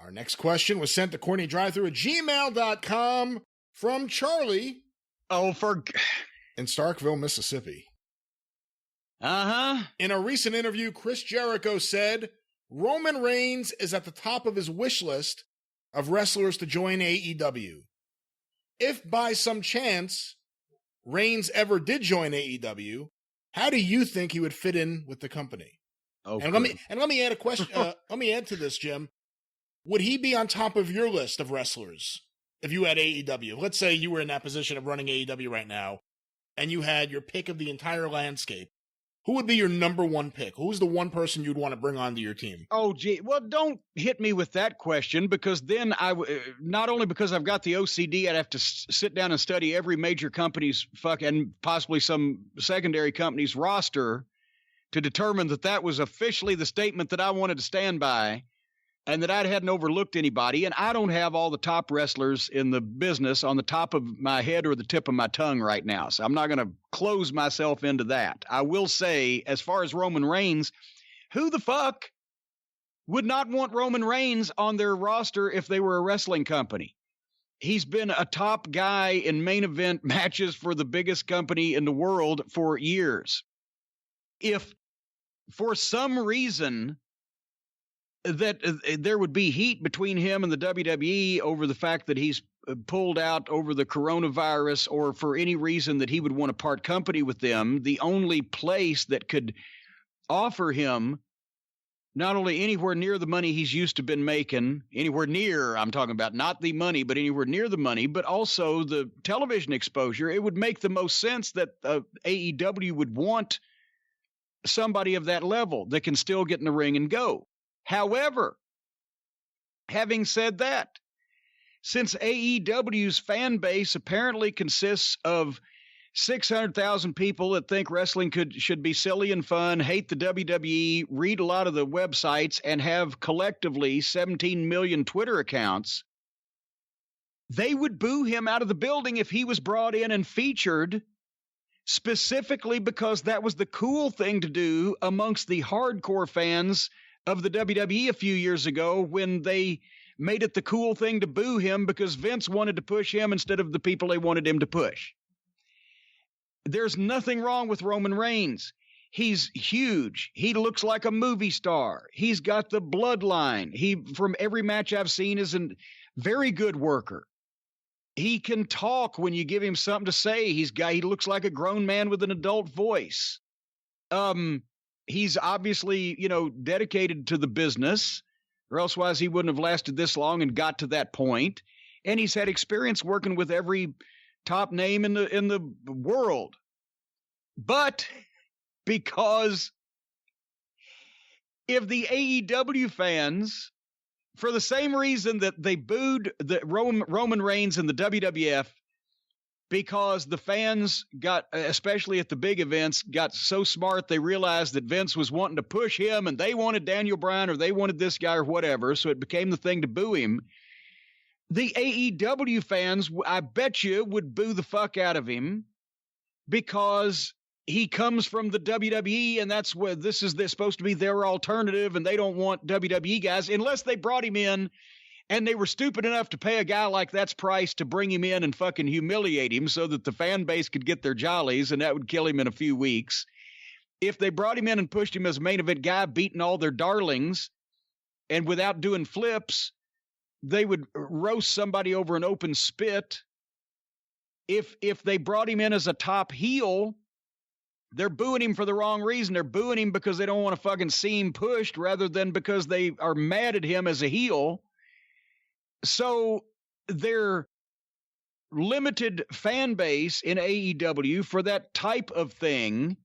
Our next question was sent to CornyDriveThru at gmail.com from Charlie. In Starkville, Mississippi. Uh-huh. In a recent interview, Chris Jericho said Roman Reigns is at the top of his wish list of wrestlers to join AEW. If by some chance Reigns ever did join AEW, how do you think he would fit in with the company? Oh, and let me add a question. Let me add to this, Jim. Would he be on top of your list of wrestlers if you had AEW? Let's say you were in that position of running AEW right now, and you had your pick of the entire landscape. Who would be your number one pick? Who's the one person you'd want to bring onto your team? Oh, gee. Well, don't hit me with that question, because then not only because I've got the OCD, I'd have to sit down and study every major company's and possibly some secondary company's roster to determine that was officially the statement that I wanted to stand by and that I hadn't overlooked anybody. And I don't have all the top wrestlers in the business on the top of my head or the tip of my tongue right now. So I'm not going to close myself into that. I will say, as far as Roman Reigns, who the fuck would not want Roman Reigns on their roster if they were a wrestling company? He's been a top guy in main event matches for the biggest company in the world for years. If for some reason that there would be heat between him and the WWE over the fact that he's pulled out over the coronavirus, or for any reason that he would want to part company with them, the only place that could offer him not only anywhere near the money he's used to been making, anywhere near, I'm talking about not the money, but anywhere near the money, but also the television exposure, it would make the most sense that AEW would want somebody of that level that can still get in the ring and go. However, having said that, since AEW's fan base apparently consists of 600,000 people that think wrestling should be silly and fun, hate the WWE, read a lot of the websites, and have collectively 17 million Twitter accounts, they would boo him out of the building if he was brought in and featured, specifically because that was the cool thing to do amongst the hardcore fans of the WWE a few years ago, when they made it the cool thing to boo him because Vince wanted to push him instead of the people they wanted him to push. There's nothing wrong with Roman Reigns. He's huge. He looks like a movie star. He's got the bloodline. He, from every match I've seen, is a very good worker. He can talk when you give him something to say. He looks like a grown man with an adult voice. He's obviously, dedicated to the business, or elsewise he wouldn't have lasted this long and got to that point. And he's had experience working with every top name in the world. But because if the AEW fans, for the same reason that they booed the Roman Reigns in the WWF, because the fans got, especially at the big events, got so smart they realized that Vince was wanting to push him and they wanted Daniel Bryan or they wanted this guy or whatever, so it became the thing to boo him. The AEW fans, I bet you, would boo the fuck out of him because he comes from the WWE and that's where they're supposed to be their alternative, and they don't want WWE guys unless they brought him in and they were stupid enough to pay a guy like that's price to bring him in and fucking humiliate him so that the fan base could get their jollies, and that would kill him in a few weeks. If they brought him in and pushed him as a main event guy, beating all their darlings, and without doing flips, they would roast somebody over an open spit. If they brought him in as a top heel, they're booing him for the wrong reason. They're booing him because they don't want to fucking see him pushed rather than because they are mad at him as a heel. So their limited fan base in AEW for that type of thing,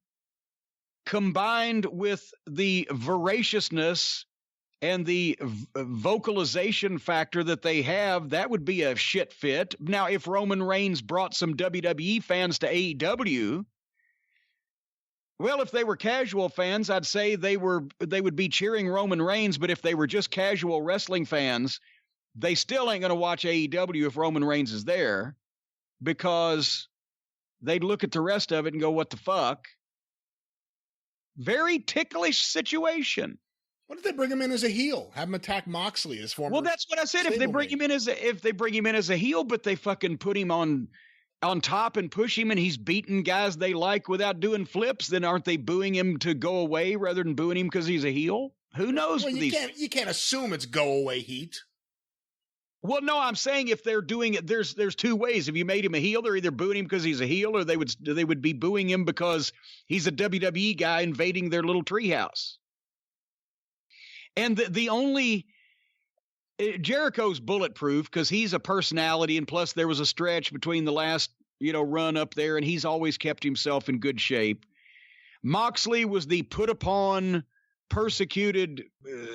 combined with the voraciousness and the vocalization factor that they have, that would be a shit fit. Now, if Roman Reigns brought some WWE fans to AEW, well, if they were casual fans, I'd say they would be cheering Roman Reigns, but if they were just casual wrestling fans, they still ain't going to watch AEW if Roman Reigns is there, because they'd look at the rest of it and go, what the fuck? Very ticklish situation. What if they bring him in as a heel? Have him attack Moxley as former. Well, that's what I said. If they bring him in as a heel, but they fucking put him on top and push him, and he's beating guys they like without doing flips, then aren't they booing him to go away rather than booing him because he's a heel? Who knows? Well, you can't assume it's go away heat. Well, no, I'm saying if they're doing it, there's two ways. If you made him a heel, they're either booing him because he's a heel, or they would be booing him because he's a WWE guy invading their little treehouse. And the only Jericho's bulletproof because he's a personality, and plus there was a stretch between the last run up there, and he's always kept himself in good shape. Moxley was the put upon, persecuted,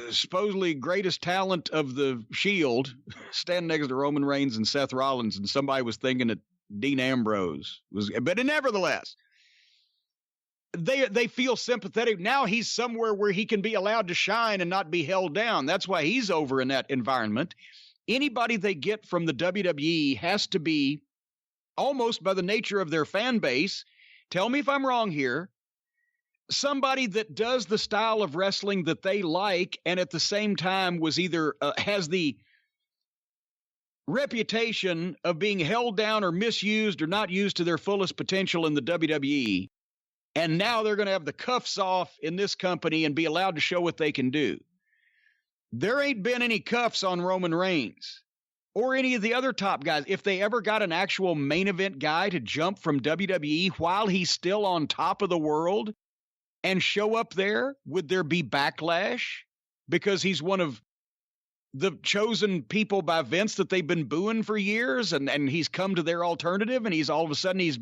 supposedly greatest talent of the Shield, standing next to Roman Reigns and Seth Rollins, and somebody was thinking that Dean Ambrose was, but nevertheless, they feel sympathetic. Now he's somewhere where he can be allowed to shine and not be held down. That's why he's over in that environment. Anybody they get from the WWE has to be, almost by the nature of their fan base, tell me if I'm wrong here, somebody that does the style of wrestling that they like, and at the same time was either has the reputation of being held down or misused or not used to their fullest potential in the WWE. And now they're going to have the cuffs off in this company and be allowed to show what they can do. There ain't been any cuffs on Roman Reigns or any of the other top guys. If they ever got an actual main event guy to jump from WWE while he's still on top of the world and show up there, would there be backlash? Because he's one of the chosen people by Vince that they've been booing for years, and he's come to their alternative, and he's all of a sudden he's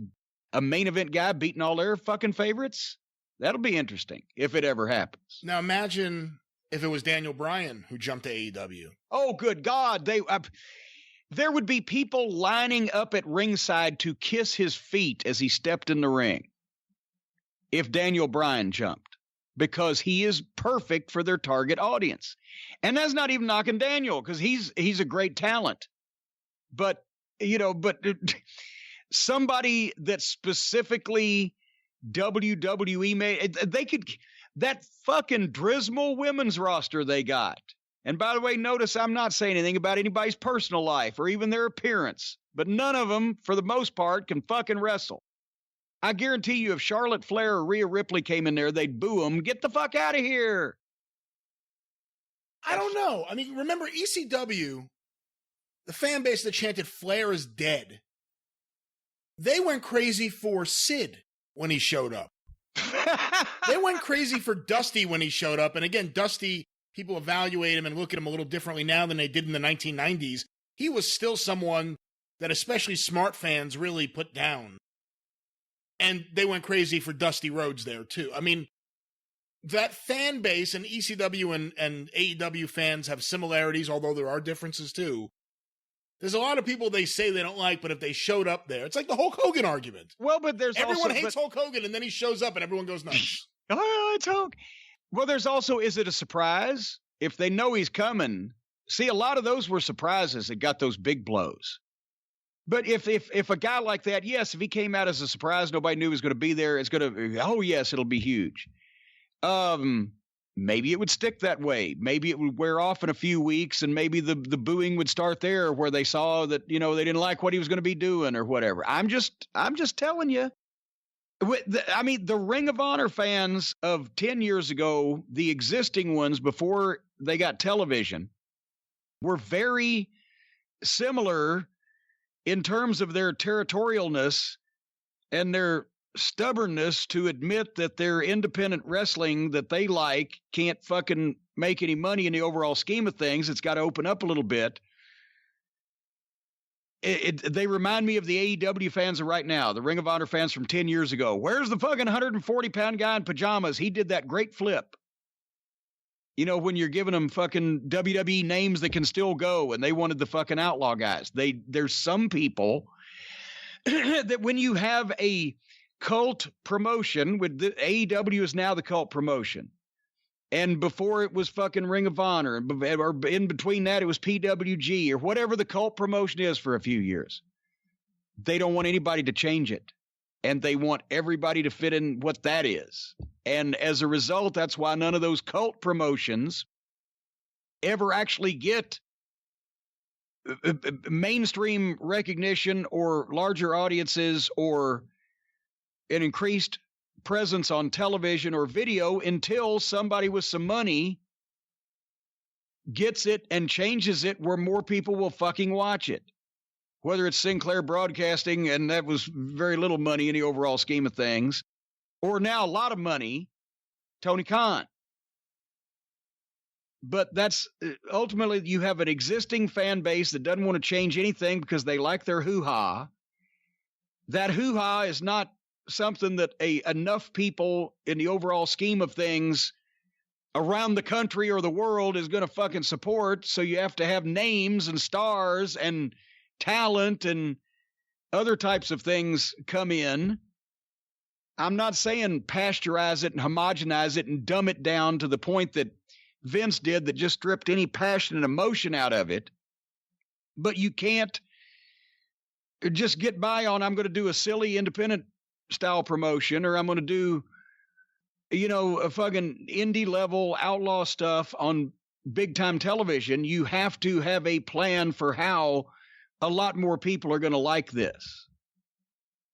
a main event guy beating all their fucking favorites. That'll be interesting if it ever happens. Now imagine if it was Daniel Bryan who jumped to AEW. Oh, good God. There would be people lining up at ringside to kiss his feet as he stepped in the ring if Daniel Bryan jumped, because he is perfect for their target audience. And that's not even knocking Daniel, because he's a great talent. But somebody that specifically WWE made, they could, that fucking Drismal women's roster they got. And by the way, notice I'm not saying anything about anybody's personal life or even their appearance, but none of them, for the most part, can fucking wrestle. I guarantee you if Charlotte Flair or Rhea Ripley came in there, they'd boo them. Get the fuck out of here. I don't know. I mean, remember ECW, the fan base that chanted Flair is dead. They went crazy for Sid when he showed up. They went crazy for Dusty when he showed up. And again, Dusty, people evaluate him and look at him a little differently now than they did in the 1990s. He was still someone that especially smart fans really put down. And they went crazy for Dusty Rhodes there, too. I mean, that fan base, and ECW and AEW fans have similarities, although there are differences, too. There's a lot of people they say they don't like, but if they showed up there, it's like the Hulk Hogan argument. Well, but everyone hates Hulk Hogan, and then he shows up, and everyone goes nuts. Oh, it's Hulk. Well, there's also, is it a surprise? If they know he's coming, see, a lot of those were surprises that got those big blows. But if a guy like that, yes, if he came out as a surprise, nobody knew he was going to be there, it's going to, oh, yes, it'll be huge. Maybe it would stick that way. Maybe it would wear off in a few weeks, and maybe the booing would start there where they saw that, they didn't like what he was going to be doing or whatever. I'm just telling you. I mean, the Ring of Honor fans of 10 years ago, the existing ones before they got television, were very similar in terms of their territorialness and their stubbornness to admit that their independent wrestling that they like can't fucking make any money in the overall scheme of things. It's got to open up a little bit. They remind me of the AEW fans of right now, the Ring of Honor fans from 10 years ago. Where's the fucking 140-pound guy in pajamas? He did that great flip. When you're giving them fucking WWE names that can still go, and they wanted the fucking outlaw guys. There's some people that when you have a cult promotion, with the AEW is now the cult promotion. And before it was fucking Ring of Honor, or in between that it was PWG or whatever the cult promotion is for a few years. They don't want anybody to change it. And they want everybody to fit in what that is. And as a result, that's why none of those cult promotions ever actually get mainstream recognition or larger audiences or an increased presence on television or video until somebody with some money gets it and changes it where more people will fucking watch it. Whether it's Sinclair Broadcasting, and that was very little money in the overall scheme of things, or now a lot of money, Tony Khan. But that's ultimately, you have an existing fan base that doesn't want to change anything because they like their hoo-ha. That hoo-ha is not something that enough people in the overall scheme of things around the country or the world is going to fucking support. So you have to have names and stars and talent and other types of things come in. I'm not saying pasteurize it and homogenize it and dumb it down to the point that Vince did, that just stripped any passion and emotion out of it. But you can't just get by on, I'm going to do a silly independent style promotion, or I'm going to do, a fucking indie level outlaw stuff on big time television. You have to have a plan for how a lot more people are going to like this.